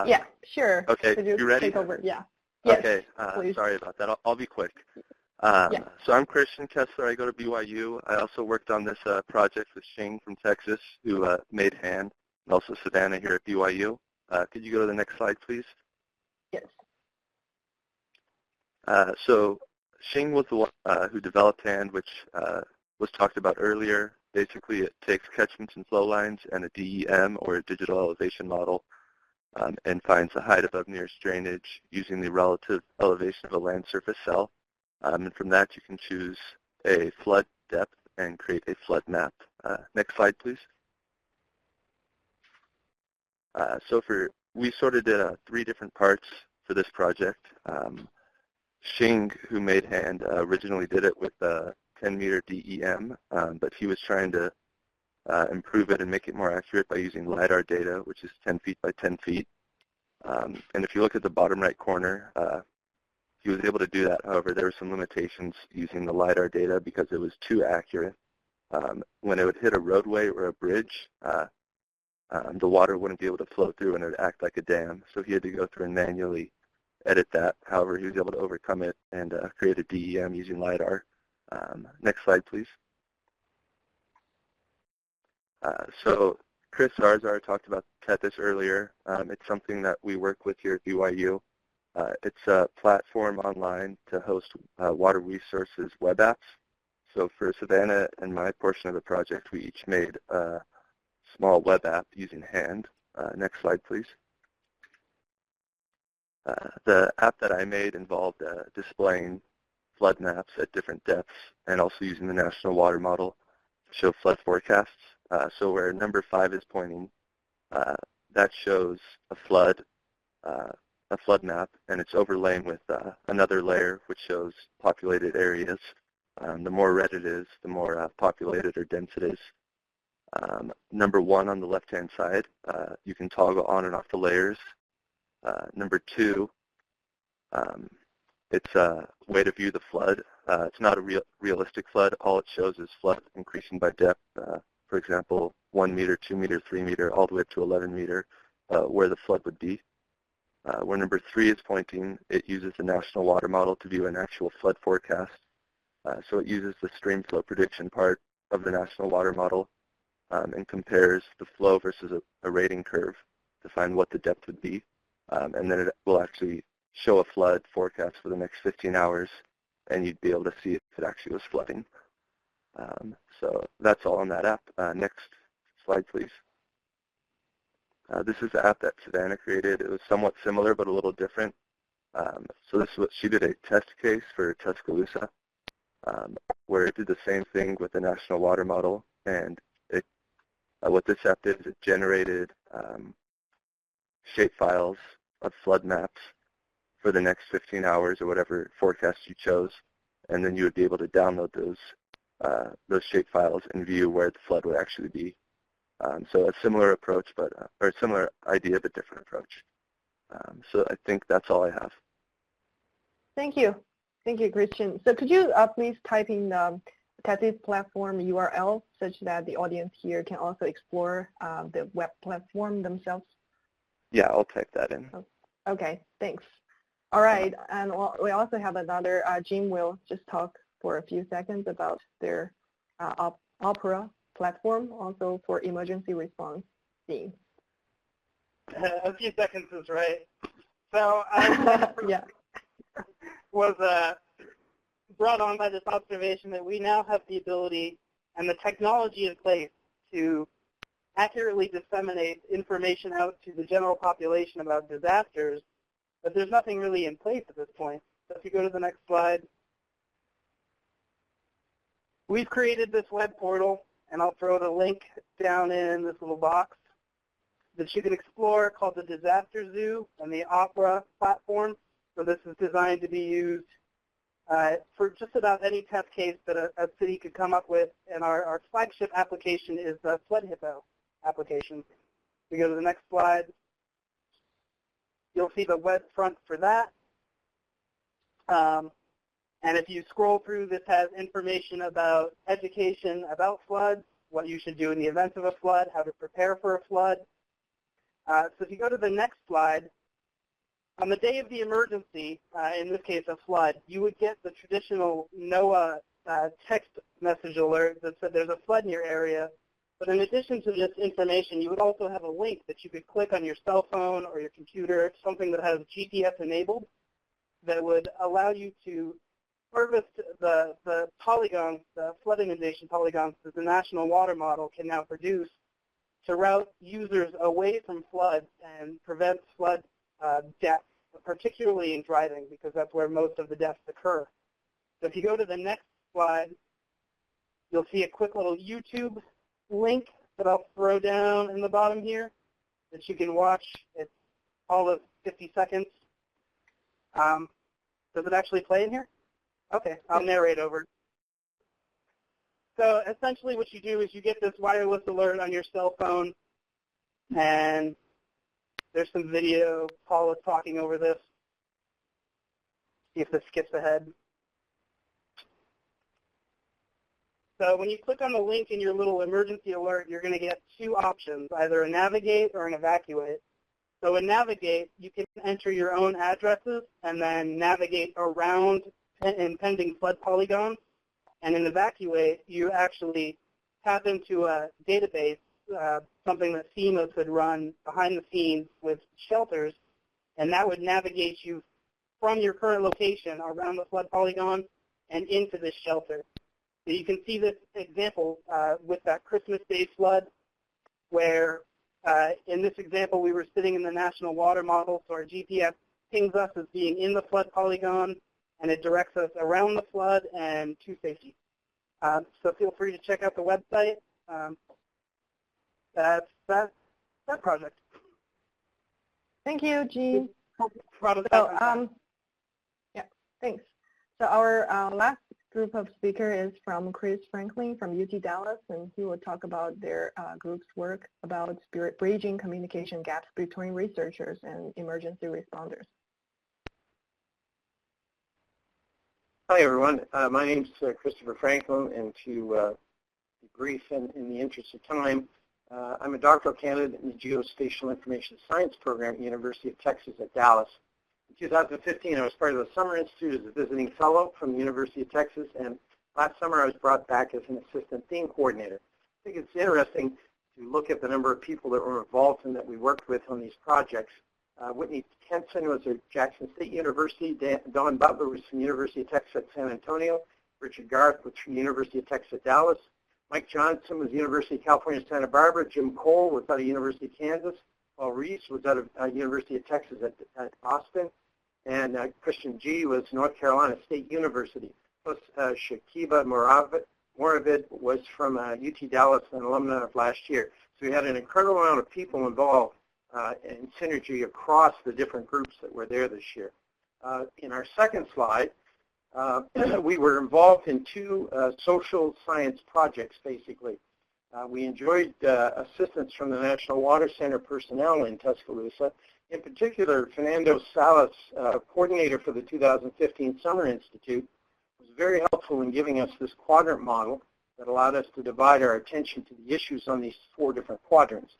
Yeah, sure. Okay, Could you ready? Take over? Yeah. Yes, okay, sorry about that. I'll be quick. So I'm Christian Kessler. I go to BYU. I also worked on this project with Shing from Texas, who made hand, and also Savannah here at BYU. Could you go to the next slide, please? Yes. So Shing was the one who developed hand, which was talked about earlier. Basically, it takes catchments and flow lines and a DEM, or a digital elevation model, and finds the height above nearest drainage using the relative elevation of a land surface cell. And from that, you can choose a flood depth and create a flood map. Next slide, please. We sort of did 3 different parts for this project. Shing, who made hand, originally did it with a 10-meter DEM, but he was trying to improve it and make it more accurate by using LiDAR data, which is 10 feet by 10 feet. And if you look at the bottom right corner, he was able to do that. However, there were some limitations using the LiDAR data because it was too accurate. When it would hit a roadway or a bridge, the water wouldn't be able to flow through and it would act like a dam. So he had to go through and manually edit that. However, he was able to overcome it and create a DEM using LiDAR. Next slide, please. So Chris Zarzar talked about Tethys earlier. It's something that we work with here at BYU. It's a platform online to host water resources web apps. So for Savannah and my portion of the project, we each made a small web app using hand. Next slide, please. The app that I made involved displaying flood maps at different depths and also using the National Water Model to show flood forecasts. So where number 5 is pointing, that shows a flood map, and it's overlaying with another layer which shows populated areas. The more red it is, the more populated or dense it is. Number 1 on the left-hand side, you can toggle on and off the layers. Number 2, it's a way to view the flood. It's not a realistic flood. All it shows is flood increasing by depth. For example, 1 meter, 2 meter, 3 meter, all the way up to 11 meter, where the flood would be. Where number 3 is pointing, it uses the National Water Model to view an actual flood forecast. So it uses the stream flow prediction part of the National Water Model and compares the flow versus a rating curve to find what the depth would be. And then it will actually show a flood forecast for the next 15 hours, and you'd be able to see if it actually was flooding. So that's all on that app. Next slide, please. This is the app that Savannah created. It was somewhat similar but a little different. So this was, she did a test case for Tuscaloosa where it did the same thing with the National Water Model. And what this app did is it generated shape files of flood maps for the next 15 hours or whatever forecast you chose. and then you would be able to download those shape files and view where the flood would actually be. So a similar approach, but or a similar idea, but different approach. So I think that's all I have. Thank you. Thank you, Christian. So could you please type in the TESIS platform URL such that the audience here can also explore the web platform themselves? Yeah, I'll type that in. Okay, thanks. All right, and we also have another, Jim will just talk for a few seconds about their Opera platform, also for emergency response team. A few seconds is right. So I yeah. was brought on by this observation that we now have the ability and the technology in place to accurately disseminate information out to the general population about disasters, but there's nothing really in place at this point. So if you go to the next slide, we've created this web portal, and I'll throw the link down in this little box that you can explore, called the Disaster Zoo and the Opera platform. So this is designed to be used for just about any test case that a city could come up with, and our flagship application is the Flood Hippo application. We go to the next slide. You'll see the web front for that. And if you scroll through, this has information about education about floods, what you should do in the event of a flood, how to prepare for a flood. So if you go to the next slide, on the day of the emergency, in this case a flood, you would get the traditional NOAA text message alert that said there's a flood in your area. But in addition to this information, you would also have a link that you could click on your cell phone or your computer, something that has GPS enabled, that would allow you to harvest the polygons, the flood inundation polygons that the National Water Model can now produce to route users away from floods and prevent flood deaths, particularly in driving, because that's where most of the deaths occur. So if you go to the next slide, you'll see a quick little YouTube link that I'll throw down in the bottom here that you can watch. It's all of 50 seconds. Does it actually play in here? Okay, I'll narrate over. So essentially what you do is you get this wireless alert on your cell phone, and there's some video. Paul is talking over this. See if this skips ahead. So when you click on the link in your little emergency alert, you're going to get two options, either a navigate or an evacuate. So in navigate, you can enter your own addresses and then navigate around impending flood polygons. And in evacuate, you actually tap into a database, something that FEMA could run behind the scenes with shelters, and that would navigate you from your current location around the flood polygon and into this shelter. So you can see this example with that Christmas Day flood, where in this example we were sitting in the National Water Model, so our GPS pings us as being in the flood polygon, and it directs us around the flood and to safety. So feel free to check out the website. That's that project. Thank you, Jean. So, yeah, thanks. So our last group of speakers is from Chris Franklin from UT Dallas, and he will talk about their group's work about bridging communication gaps between researchers and emergency responders. Hi, everyone. My name is Christopher Franklin, and to be brief in the interest of time, I'm a doctoral candidate in the Geospatial Information Science program at the University of Texas at Dallas. In 2015, I was part of the Summer Institute as a visiting fellow from the University of Texas, and last summer I was brought back as an assistant theme coordinator. I think it's interesting to look at the number of people that were involved and that we worked with on these projects. Whitney Tenson was at Jackson State University. Don Butler was from the University of Texas at San Antonio. Richard Garth was from the University of Texas at Dallas. Mike Johnson was University of California, Santa Barbara. Jim Cole was out of University of Kansas. Paul Reese was out of University of Texas at Austin. And Christian G. was North Carolina State University. Plus Shakiba Moravid was from UT Dallas, an alumna of last year. So we had an incredible amount of people involved in synergy across the different groups that were there this year. In our second slide, we were involved in two social science projects, basically. We enjoyed assistance from the National Water Center personnel in Tuscaloosa. In particular, Fernando Salas, coordinator for the 2015 Summer Institute, was very helpful in giving us this quadrant model that allowed us to divide our attention to the issues on these four different quadrants.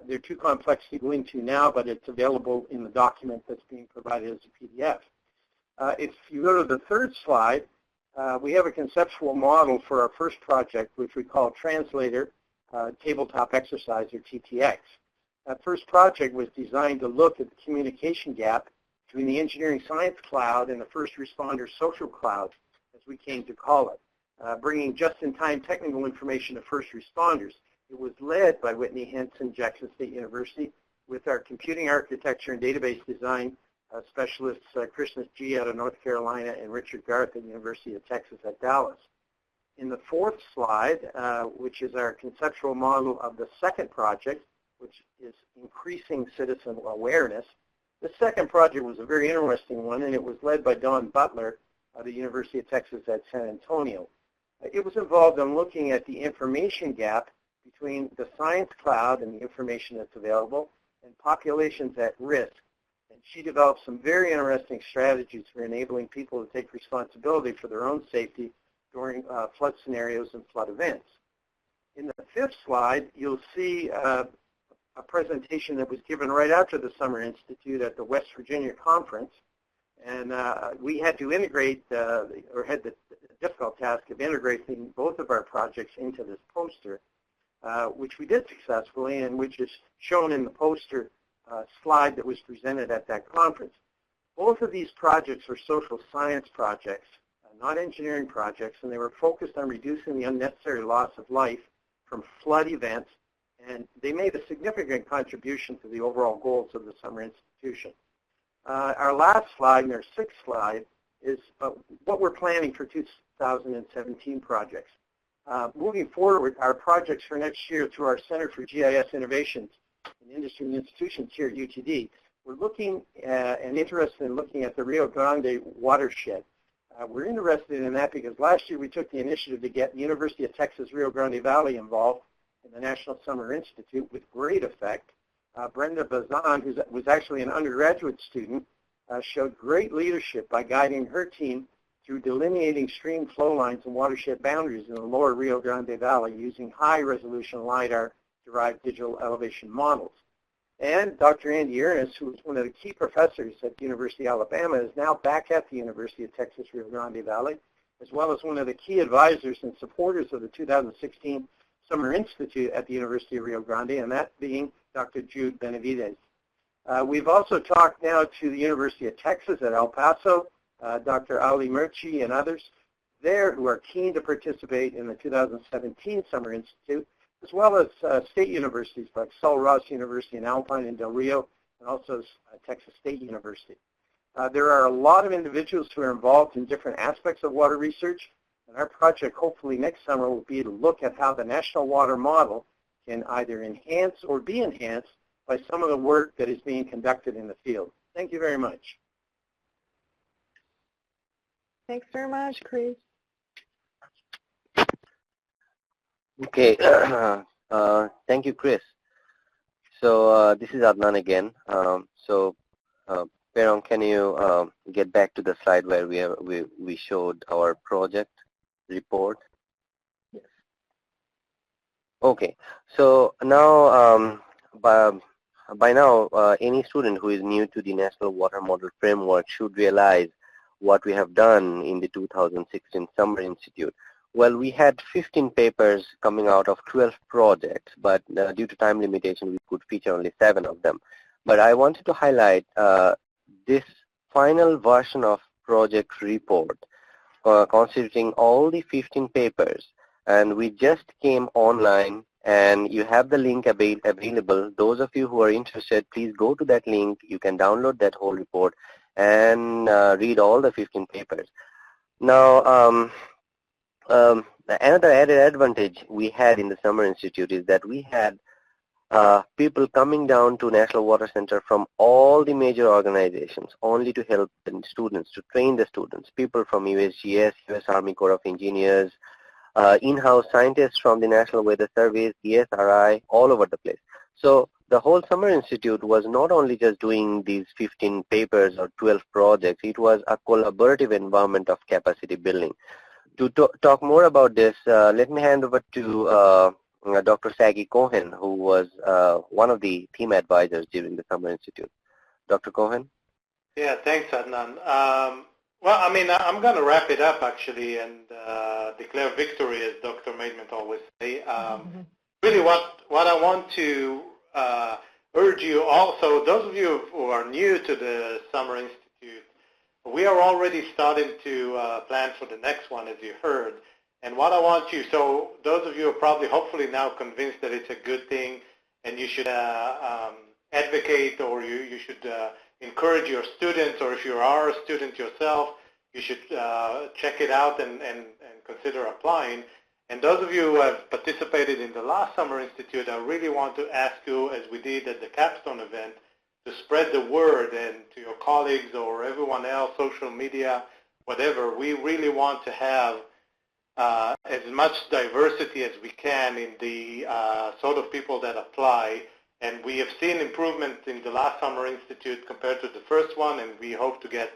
They're too complex to go into now, but it's available in the document that's being provided as a PDF. If you go to the third slide, we have a conceptual model for our first project, which we call Translator Tabletop Exercise, or TTX. That first project was designed to look at the communication gap between the engineering science cloud and the first responder social cloud, as we came to call it, bringing just-in-time technical information to first responders. It was led by Whitney Henson, Jackson State University, with our computing architecture and database design specialists Krishna G. out of North Carolina and Richard Garth at the University of Texas at Dallas. In the fourth slide, which is our conceptual model of the second project, which is increasing citizen awareness, the second project was a very interesting one, and it was led by Don Butler of the University of Texas at San Antonio. It was involved in looking at the information gap between the science cloud and the information that's available and populations at risk. And she developed some very interesting strategies for enabling people to take responsibility for their own safety during flood scenarios and flood events. In the fifth slide, you'll see a presentation that was given right after the Summer Institute at the West Virginia Conference. And we had to integrate, or had the difficult task of integrating both of our projects into this poster, which we did successfully, and which is shown in the poster slide that was presented at that conference. Both of these projects were social science projects, not engineering projects, and they were focused on reducing the unnecessary loss of life from flood events, and they made a significant contribution to the overall goals of the Summer Institution. Our last slide, and our sixth slide, is what we're planning for 2017 projects. Moving forward, our projects for next year through our Center for GIS Innovations in Industry and Institutions here at UTD, we're looking and interested in looking at the Rio Grande Watershed. We're interested in that because last year we took the initiative to get the University of Texas Rio Grande Valley involved in the National Summer Institute with great effect. Brenda Bazan, who was actually an undergraduate student, showed great leadership by guiding her team through delineating stream flow lines and watershed boundaries in the lower Rio Grande Valley using high-resolution LiDAR-derived digital elevation models. And Dr. Andy Ernest, who was one of the key professors at the University of Alabama, is now back at the University of Texas Rio Grande Valley, as well as one of the key advisors and supporters of the 2016 Summer Institute at the University of Rio Grande, and that being Dr. Jude Benavides. We've also talked now to the University of Texas at El Paso, Dr. Ali Murchi and others there who are keen to participate in the 2017 Summer Institute, as well as state universities like Sul Ross University in Alpine and Del Rio, and also Texas State University. There are a lot of individuals who are involved in different aspects of water research, and our project hopefully next summer will be to look at how the National Water Model can either enhance or be enhanced by some of the work that is being conducted in the field. Thank you very much. Thanks very much, Chris. Okay, thank you, Chris. So this is Adnan again. Peirong, can you get back to the slide where we showed our project report? Yes. Okay, so now by now any student who is new to the National Water Model Framework should realize what we have done in the 2016 Summer Institute. Well, we had 15 papers coming out of 12 projects, but due to time limitation, we could feature only 7 of them. But I wanted to highlight this final version of project report constituting all the 15 papers, and we just came online, and you have the link available. Those of you who are interested, please go to that link. You can download that whole report and read all the 15 papers. Now, another added advantage we had in the Summer Institute is that we had people coming down to National Water Center from all the major organizations only to help the students, to train the students, people from USGS, U.S. Army Corps of Engineers, in-house scientists from the National Weather Service, ESRI, all over the place. So the whole Summer Institute was not only just doing these 15 papers or 12 projects, it was a collaborative environment of capacity building. To talk more about this, let me hand over to Dr. Sagi Cohen, who was one of the team advisors during the Summer Institute. Dr. Cohen? Yeah, thanks, Adnan. Well, I mean, I'm going to wrap it up, actually, and declare victory, as Dr. Maidment always say. Really, what I want to urge you also, those of you who are new to the Summer Institute, we are already starting to plan for the next one, as you heard. And what I want you, so those of you are probably hopefully now convinced that it's a good thing and you should advocate, or you should encourage your students, or if you are a student yourself, you should check it out and consider applying. And those of you who have participated in the last Summer Institute, I really want to ask you, as we did at the capstone event, to spread the word and to your colleagues or everyone else, social media, whatever. We really want to have as much diversity as we can in the sort of people that apply. And we have seen improvement in the last Summer Institute compared to the first one, and we hope to get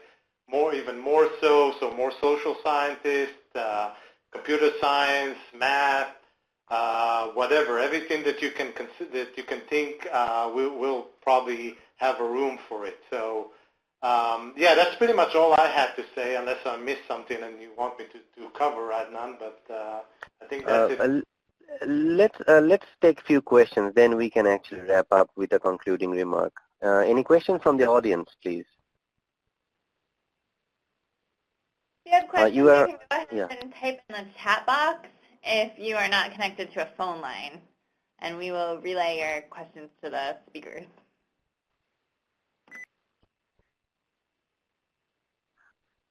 more, even more so more social scientists, computer science, math, whatever, everything that you can consider, that you can think, we'll probably have a room for it. So yeah, that's pretty much all I had to say, unless I missed something and you want me to cover, Adnan, but I think that's it. Let's take a few questions, then we can actually wrap up with a concluding remark. Any questions from the audience, please? If you have questions, you can go ahead and type in the chat box if you are not connected to a phone line, and we will relay your questions to the speakers.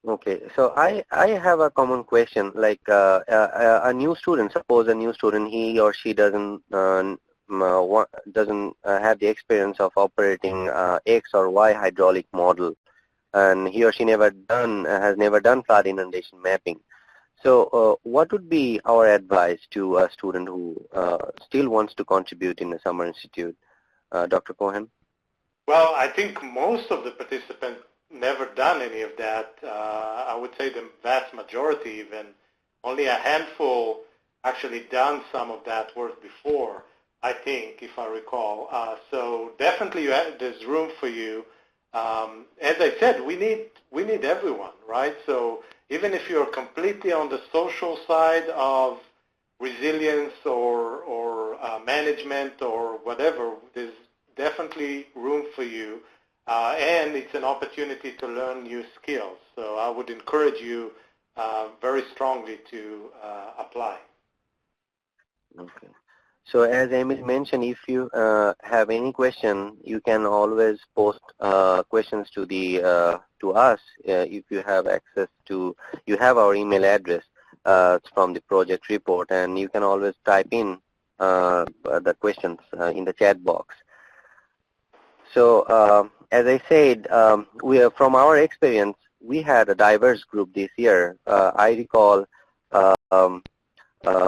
Okay, so I have a common question, like a new student, suppose a new student, he or she doesn't have the experience of operating X or Y hydraulic model, and he or she has never done flood inundation mapping. So what would be our advice to a student who still wants to contribute in the Summer Institute? Dr. Cohen? Well, I think most of the participants never done any of that. I would say the vast majority, even only a handful actually done some of that work before, I think, if I recall. So definitely there's room for you. As I said, we need everyone, right? So even if you're completely on the social side of resilience or management or whatever, there's definitely room for you. And it's an opportunity to learn new skills. So I would encourage you very strongly to apply. Okay. So as Emily mentioned, if you have any question, you can always post questions to us if you have access to, you have our email address from the project report, and you can always type in the questions in the chat box. So as I said, from our experience, we had a diverse group this year. I recall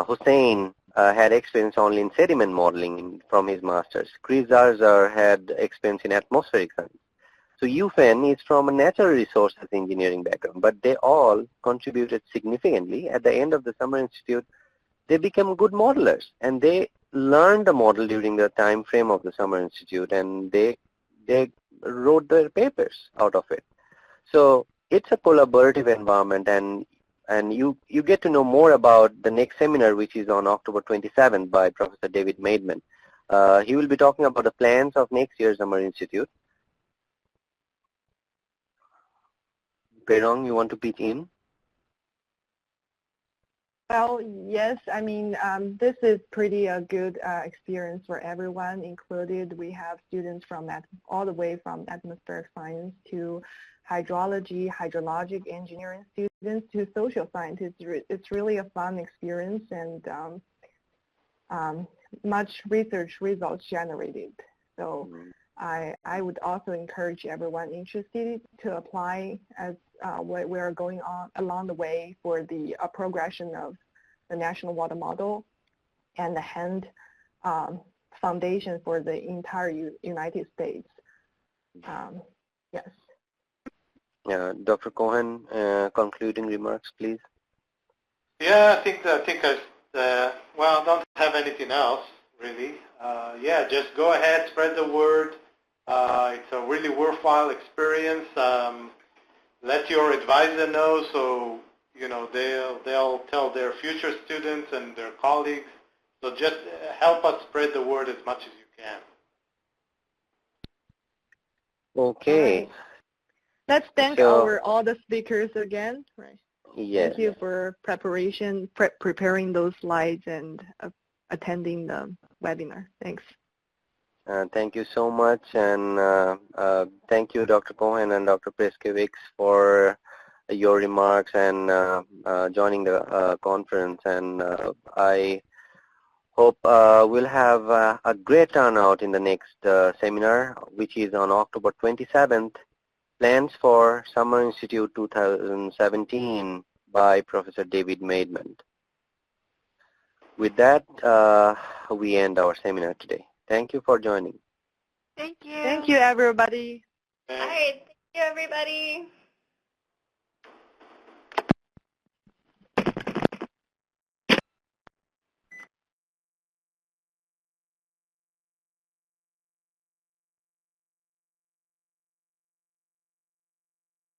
Hussein had experience only in sediment modeling from his master's. Chris Zarzar had experience in atmospheric science. So Yufen is from a natural resources engineering background, but they all contributed significantly. At the end of the Summer Institute, they became good modelers, and they learned the model during the time frame of the Summer Institute, and they wrote their papers out of it. So it's a collaborative environment, and you get to know more about the next seminar, which is on October 27th by Professor David Maidment. He will be talking about the plans of next year's Summer Institute. Peirong, you want to pitch in? Well, yes. I mean, this is pretty a good experience for everyone included. We have students from all the way from atmospheric science to hydrology, hydrologic engineering students to social scientists. It's really a fun experience, and much research results generated. So I would also encourage everyone interested to apply as we are going on along the way for the progression of the National Water Model and the HAND foundation for the entire United States. Yes. Dr. Cohen, concluding remarks, please. Yeah, I think well, I don't have anything else really. Yeah, just go ahead, spread the word. It's a really worthwhile experience. Let your advisor know, so they'll tell their future students and their colleagues. So just help us spread the word as much as you can. Okay. Right. Let's thank all the speakers again. Right. Yes. Thank you for preparing those slides and attending the webinar. Thanks. Thank you so much, and thank you, Dr. Cohen and Dr. Preskevich, for your remarks and joining the conference. And I hope we'll have a great turnout in the next seminar, which is on October 27th, Plans for Summer Institute 2017 by Professor David Maidment. With that, we end our seminar today. Thank you for joining. Thank you. Thank you, everybody. All right. Thank you, everybody.